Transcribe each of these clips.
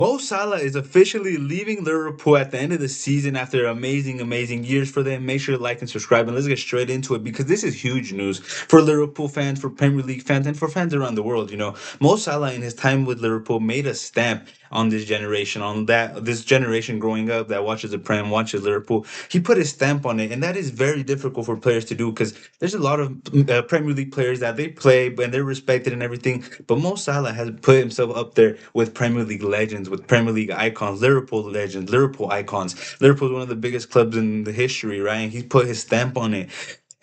Mo Salah is officially leaving Liverpool at the end of the season after amazing, amazing years for them. Make sure to like and subscribe, and let's get straight into it because this is huge news for Liverpool fans, for Premier League fans, and for fans around the world. Mo Salah in his time with Liverpool made a stamp on this generation, on that this generation growing up that watches the Prem, watches Liverpool. He put his stamp on it, and that is very difficult for players to do because there's a lot of Premier League players that they play and they're respected and everything. But Mo Salah has put himself up there with Premier League legends, with Premier League icons, Liverpool legends, Liverpool icons. Liverpool is one of the biggest clubs in the history, right? And he put his stamp on it.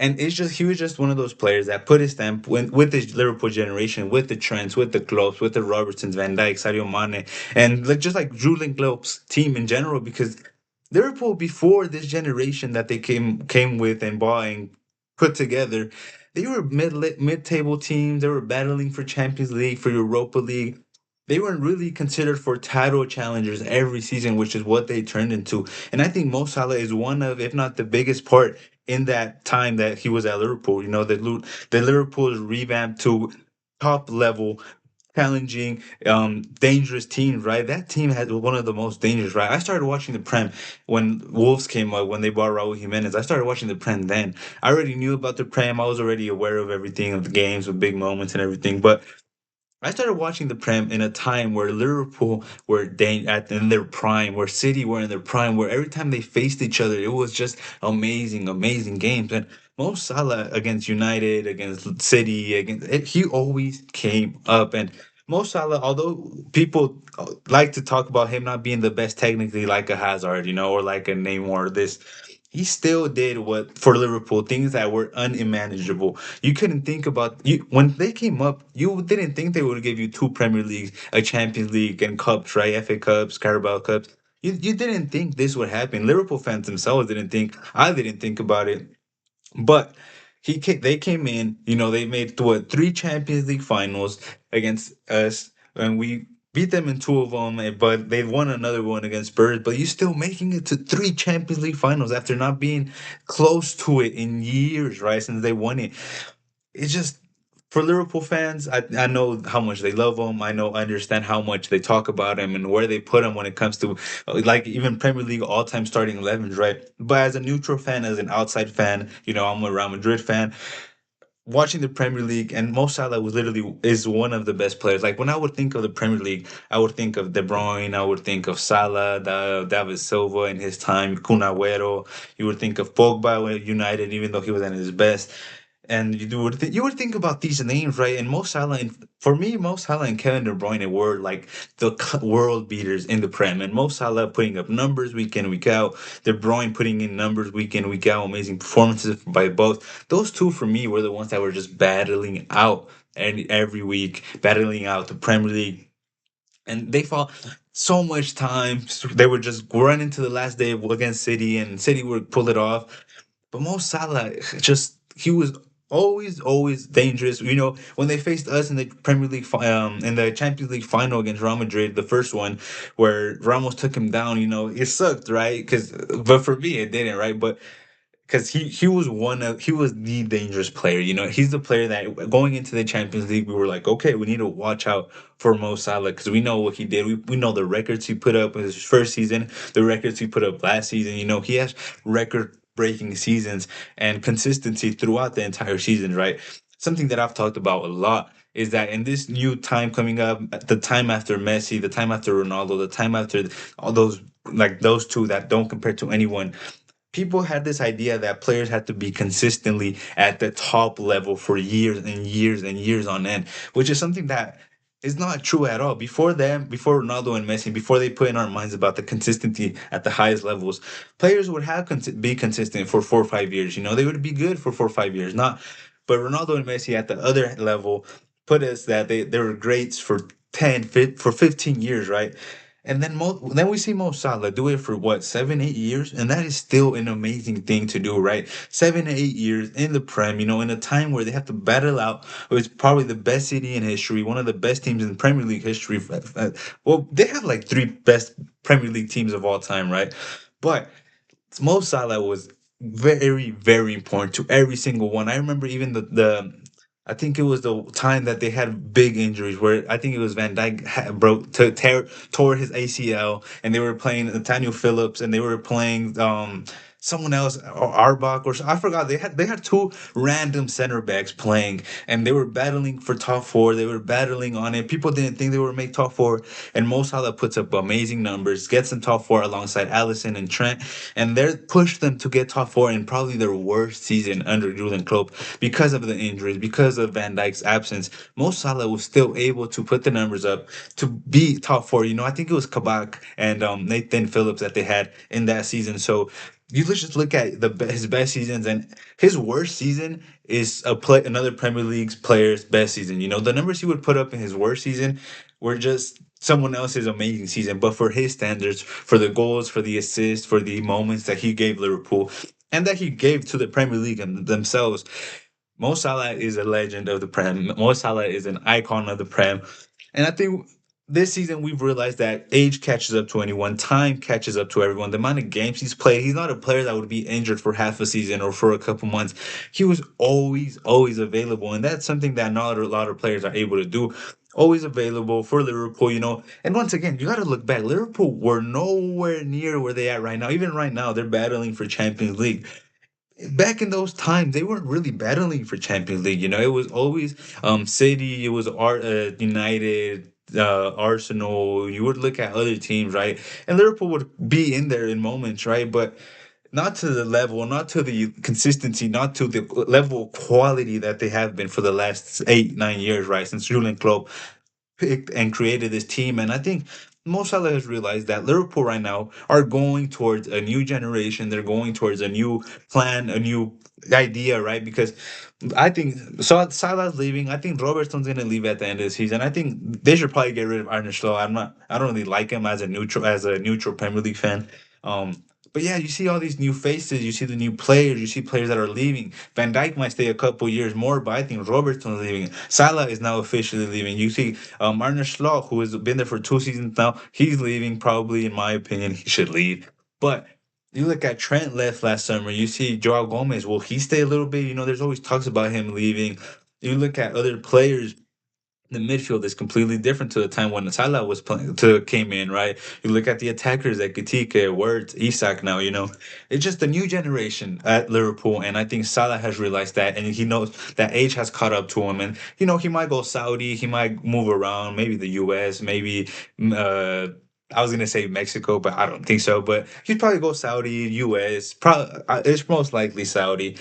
And he was just one of those players that put his stamp with the Liverpool generation, with the Trents, with the Klopps, with the Robertsons, Van Dijk, Sadio Mane, and like just like Julian Klopp's team in general, because Liverpool before this generation that they came with and bought and put together, they were mid table teams. They were battling for Champions League, for Europa League. They weren't really considered for title challengers every season, which is what they turned into. And I think Mo Salah is one of, if not the biggest part in that time that he was at Liverpool. The Liverpool's revamped to top level, challenging, dangerous teams, right? That team had one of the most dangerous, right? I started watching the Prem when Wolves came up, when they bought Raul Jimenez. I started watching the Prem then. I already knew about the Prem. I was already aware of everything, of the games, with big moments and everything. But I started watching the Prem in a time where Liverpool were in their prime, where City were in their prime, where every time they faced each other, it was just amazing, amazing games. And Mo Salah against United, against City, he always came up. And Mo Salah, although people like to talk about him not being the best technically, like a Hazard, or like a Neymar, or this, he still did what for Liverpool things that were unmanageable. You couldn't think about you when they came up. You didn't think they would give you two Premier Leagues, a Champions League, and cups, right? FA Cups, Carabao Cups. You didn't think this would happen. Liverpool fans themselves didn't think. I didn't think about it. But they came in, they made what three Champions League finals against us, and we beat them in two of them. But they won another one against Spurs. But you still making it to three Champions League finals after not being close to it in years, right? Since they won it, it's just for Liverpool fans. I know how much they love him. I understand how much they talk about him and where they put him when it comes to like even Premier League all time starting 11s, right? But as a neutral fan, as an outside fan, I'm a Real Madrid fan. Watching the Premier League, and Mo Salah was literally is one of the best players. Like when I would think of the Premier League, I would think of De Bruyne, I would think of Salah, David Silva in his time, Kun Agüero. You would think of Pogba with United, even though he was at his best. And you would think about these names, right? And Mo Salah, and for me, Mo Salah and Kevin De Bruyne were like the world beaters in the Prem. And Mo Salah putting up numbers week in, week out. De Bruyne putting in numbers week in, week out. Amazing performances by both. Those two for me were the ones that were just battling out and every week, battling out the Premier League, and they fought so much time. They would just run into the last day against City, and City would pull it off. But Mo Salah, just he was always, always dangerous. When they faced us in the Premier League, in the Champions League final against Real Madrid, the first one where Ramos took him down, it sucked, right? But for me, it didn't, right? But because he was the dangerous player. He's the player that going into the Champions League, we were like, okay, we need to watch out for Mo Salah because we know what he did. We know the records he put up in his first season, the records he put up last season. He has record breaking seasons and consistency throughout the entire season, right? Something that I've talked about a lot is that in this new time coming up, the time after Messi, the time after Ronaldo, the time after all those, like those two that don't compare to anyone, people had this idea that players had to be consistently at the top level for years and years and years on end, which is something that is not true at all. Before them, before Ronaldo and Messi, before they put in our minds about the consistency at the highest levels, players would be consistent for 4 or 5 years. They would be good for 4 or 5 years, not. But Ronaldo and Messi at the other level put us that they were greats for 15 years, right? And then we see Mo Salah do it for what 7, 8 years, and that is still an amazing thing to do, right? 7, 8 years in the Prem, in a time where they have to battle out with probably the best city in history, one of the best teams in Premier League history. Well, they have like three best Premier League teams of all time, right? But Mo Salah was very, very important to every single one. I remember even the I think it was the time that they had big injuries where I think it was Van Dijk broke to tore his ACL, and they were playing Nathaniel Phillips, and they were playing someone else, Arbach, or I forgot. They had two random center backs playing, and they were battling for top four. They were battling on it. People didn't think they would make top four, and Mo Salah puts up amazing numbers, gets in top four alongside Allison and Trent, and they pushed them to get top four in probably their worst season under Jurgen Klopp because of the injuries, because of Van Dijk's absence. Mo Salah was still able to put the numbers up to be top four. I think it was Kabak and Nathan Phillips that they had in that season. So you just look at his best seasons, and his worst season is another Premier League's player's best season. The numbers he would put up in his worst season were just someone else's amazing season, but for his standards, for the goals, for the assists, for the moments that he gave Liverpool and that he gave to the Premier League and themselves, Mo Salah is a legend of the Prem. Mo Salah is an icon of the Prem. And I think this season we've realized that age catches up to anyone, time catches up to everyone. The amount of games he's played, he's not a player that would be injured for half a season or for a couple months. He was always available. And that's something that not a lot of players are able to do. Always available for Liverpool. And once again, you got to look back. Liverpool were nowhere near where they at right now. Even right now, they're battling for Champions League. Back in those times, they weren't really battling for Champions League. It was always City, it was United, Arsenal. You would look at other teams, right? And Liverpool would be in there in moments, right? But not to the level, not to the consistency, not to the level of quality that they have been for the last 8, 9 years, right? Since Julian Klopp picked and created this team. And I think Mo Salah has realized that Liverpool right now are going towards a new generation. They're going towards a new plan, a new idea, right? Because I think Salah's leaving. I think Robertson's going to leave at the end of the season. I think they should probably get rid of Arne Slot. I don't really like him as a neutral Premier League fan. But yeah, you see all these new faces, you see the new players, you see players that are leaving. Van Dijk might stay a couple years more, but I think Robertson's leaving. Salah is now officially leaving. You see Arne Slot, who has been there for 2 seasons now, he's leaving. Probably, in my opinion, he should leave. But you look at Trent left last summer. You see Joao Gomez. Will he stay a little bit? There's always talks about him leaving. You look at other players, the midfield is completely different to the time when Salah was playing to came in, right? You look at the attackers like Katike, Wirtz, Isak now, it's just a new generation at Liverpool, and I think Salah has realized that, and he knows that age has caught up to him, and he might go Saudi, he might move around, maybe the US, maybe I was gonna say Mexico, but I don't think so. But he'd probably go Saudi, US. Probably, it's most likely Saudi.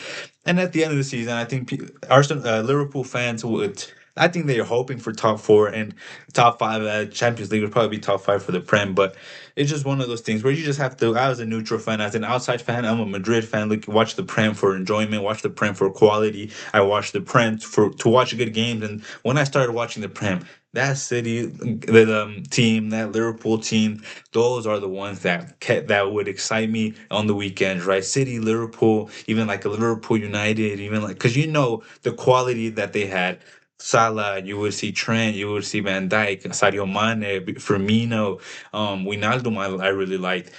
And at the end of the season, I think Arsenal, Liverpool fans would. I think they are hoping for top four and top five. Champions League would probably be top five for the Prem, but it's just one of those things where you just have to. I was a neutral fan, as an outside fan, I'm a Madrid fan. Look, watch the Prem for enjoyment, watch the Prem for quality. I watch the Prem for to watch good games, and when I started watching the Prem, that City, the team, that Liverpool team, those are the ones that would excite me on the weekends, right? City, Liverpool, even like a Liverpool United, even like because the quality that they had. Salah, you would see Trent, you would see Van Dijk, Sadio Mane, Firmino, Wijnaldum. I really liked.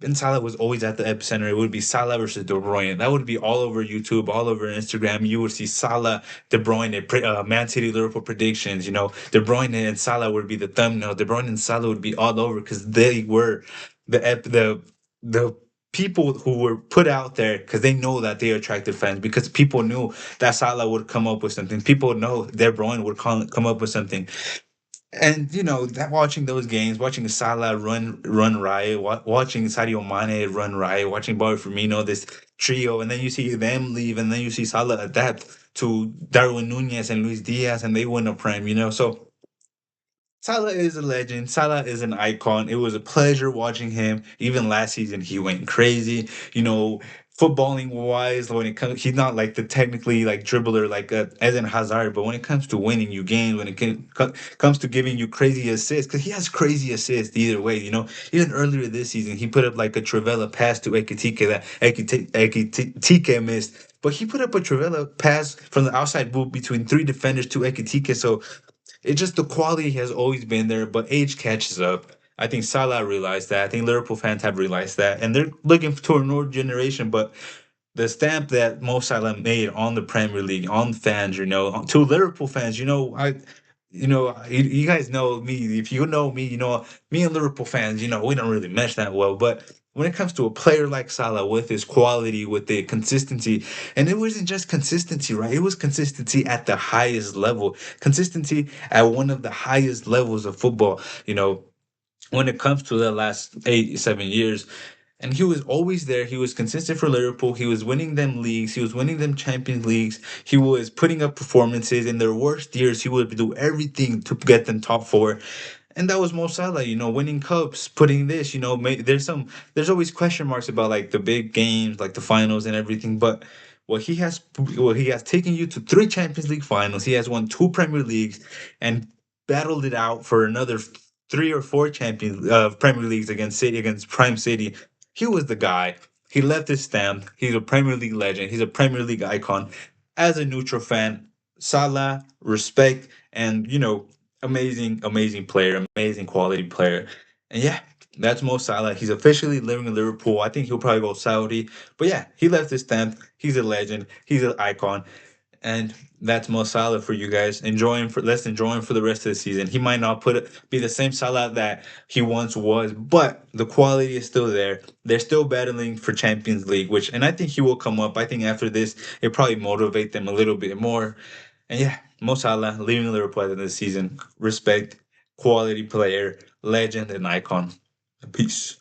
And Salah was always at the epicenter. It would be Salah versus De Bruyne. That would be all over YouTube, all over Instagram. You would see Salah, De Bruyne, Man City, Liverpool predictions. De Bruyne and Salah would be the thumbnail. De Bruyne and Salah would be all over because they were the people who were put out there because they know that they attracted fans because people knew that Salah would come up with something. People know De Bruyne would come up with something. And that watching those games, watching Salah run riot, watching Sadio Mane run riot, watching Bobby Firmino, this trio, and then you see them leave, and then you see Salah adapt to Darwin Nunez and Luis Diaz, and they win a prem. So Salah is a legend. Salah is an icon. It was a pleasure watching him. Even last season, he went crazy. Footballing wise, when it comes, he's not like the technically like dribbler like Eden Hazard, but when it comes to winning you games, when it comes to giving you crazy assists, because he has crazy assists either way. Even earlier this season, he put up like a Trivela pass to Ekitike that Ekitike missed. But he put up a Trivela pass from the outside boot between three defenders to Ekitike. So it's just the quality has always been there, but age catches up. I think Salah realized that. I think Liverpool fans have realized that, and they're looking to a new generation. But the stamp that Mo Salah made on the Premier League, on fans, to Liverpool fans, you guys know me. If you know me, me and Liverpool fans, we don't really mesh that well. But when it comes to a player like Salah, with his quality, with the consistency, and it wasn't just consistency, right? It was consistency at the highest level, consistency at one of the highest levels of football. When it comes to the last 8, 7 years. And he was always there. He was consistent for Liverpool. He was winning them leagues. He was winning them Champions Leagues. He was putting up performances. In their worst years, he would do everything to get them top four. And that was Mo Salah, winning cups, putting this, there's always question marks about like the big games, like the finals and everything. But he has taken you to three Champions League finals. He has won two Premier Leagues and battled it out for another three or four Champions Premier Leagues against City, against Prime City. He was the guy. He left his stamp. He's a Premier League legend. He's a Premier League icon. As a neutral fan, Salah, respect, and amazing, amazing player, amazing quality player. And yeah, that's Mo Salah. He's officially living in Liverpool. I think he'll probably go Saudi. But yeah, he left his stamp. He's a legend. He's an icon. And that's Mo Salah for you guys. Let's enjoy him for the rest of the season. He might not be the same Salah that he once was, but the quality is still there. They're still battling for Champions League, and I think he will come up. I think after this, it probably motivate them a little bit more. And yeah, Mo Salah leaving Liverpool at the end of the season. Respect, quality player, legend, and icon. Peace.